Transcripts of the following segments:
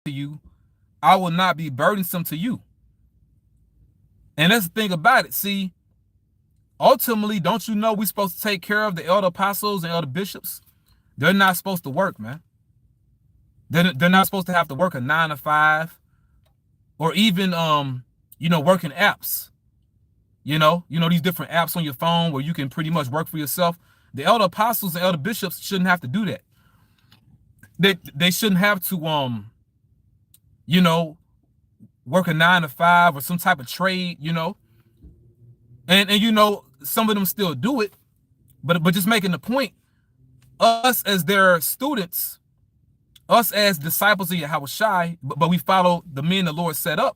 to you, I will not be burdensome to you. And that's the thing about it. See, ultimately, don't you know we're supposed to take care of the elder apostles and elder bishops? They're not supposed to work, man. They're not supposed to have to work a 9 to 5 or even working apps. These different apps on your phone where you can pretty much work for yourself. The elder apostles and elder bishops shouldn't have to do that. They shouldn't have to work a 9 to 5 or some type of trade, and some of them still do it, but just making the point, us as their students, us as disciples of Yahushua, but we follow the men the Lord set up.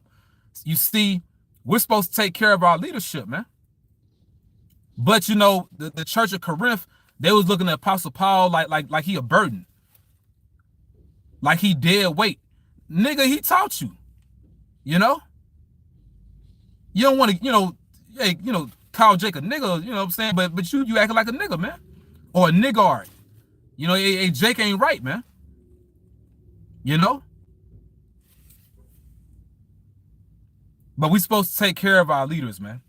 You see, we're supposed to take care of our leadership, man. But the church of Corinth, they was looking at Apostle Paul like he a burden, like he dead weight. Nigga, he taught you. You don't want to, call Jake a nigga, you know what I'm saying? But you acting like a nigga, man. Or a niggard. Hey, Jake ain't right, man. But we supposed to take care of our leaders, man.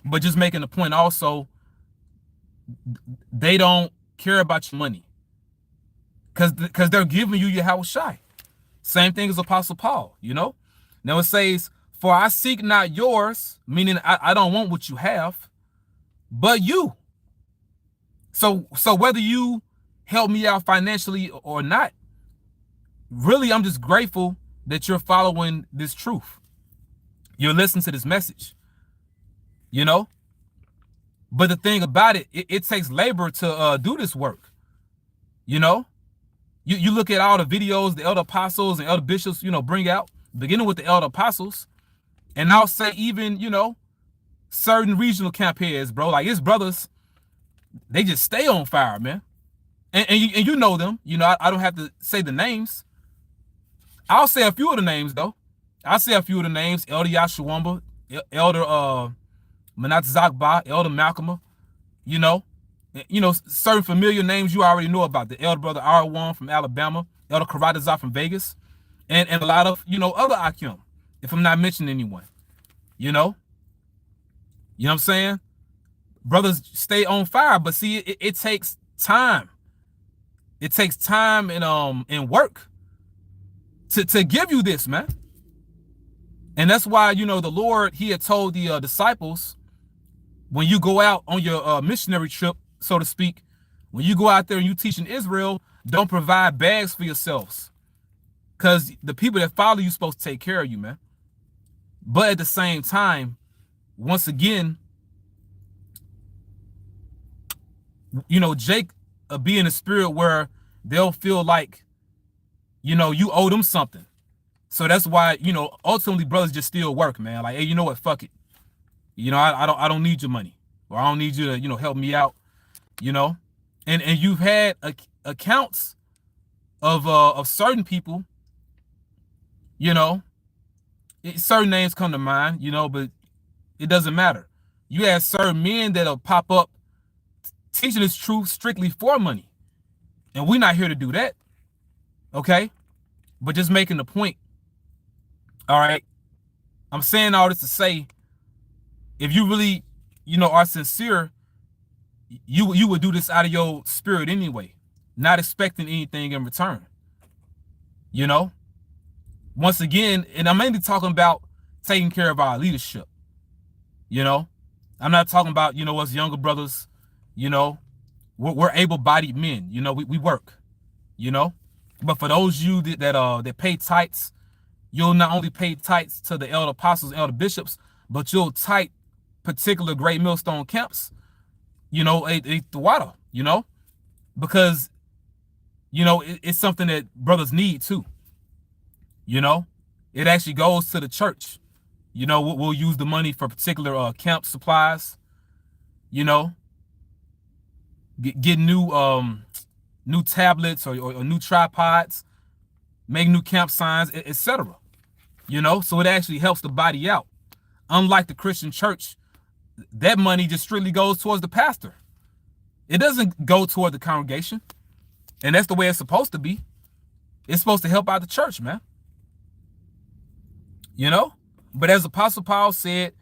But just making the point also, they don't care about your money. Because they're giving you your house shy. Same thing as Apostle Paul, Now it says, for I seek not yours, meaning I don't want what you have, but you. So whether you help me out financially or not, really, I'm just grateful that you're following this truth. You're listening to this message, But the thing about it takes labor to do this work, You look at all the videos the elder apostles and elder bishops, bring out, beginning with the elder apostles, and I'll say even, certain regional camp heads, bro, like his brothers, they just stay on fire, man. And you know them, I don't have to say the names. I'll say a few of the names though. I'll say a few of the names: Elder Yashawamba, Elder Manat Zakba, Elder Malcolm, certain familiar names you already know about. The elder brother R1 from Alabama, Elder Karadazar from Vegas, and a lot of, other Akim, if I'm not mentioning anyone, You know what I'm saying? Brothers stay on fire, but see, it takes time. It takes time and work to give you this, man. And that's why, the Lord, he had told the disciples, when you go out on your missionary trip, so to speak, when you go out there and you teach in Israel, don't provide bags for yourselves, because the people that follow you supposed to take care of you, man. But at the same time, once again, Jake be in a spirit where they'll feel like, you owe them something. So that's why, ultimately brothers just still work, man. Like, hey, you know what? Fuck it. I don't need your money, or I don't need you to, help me out, and you've had accounts of certain people, certain names come to mind, but it doesn't matter. You have certain men that'll pop up teaching this truth strictly for money, and we're not here to do that, okay? But just making the point. All right, I'm saying all this to say, if you really, are sincere, you would do this out of your spirit anyway, not expecting anything in return. Once again, and I'm mainly talking about taking care of our leadership. I'm not talking about, us younger brothers, we're able-bodied men, we work, But for those of you that pay tithes, you'll not only pay tithes to the elder apostles and elder bishops, but you'll tithe particular Great Millstone camps, the water, because, it's something that brothers need too. It actually goes to the church. We'll use the money for particular camp supplies, get new tablets or new tripods, make new camp signs, etc. So it actually helps the body out. Unlike the Christian church, that money just strictly goes towards the pastor. It doesn't go toward the congregation. And that's the way it's supposed to be. It's supposed to help out the church, man. you know. But as Apostle Paul said,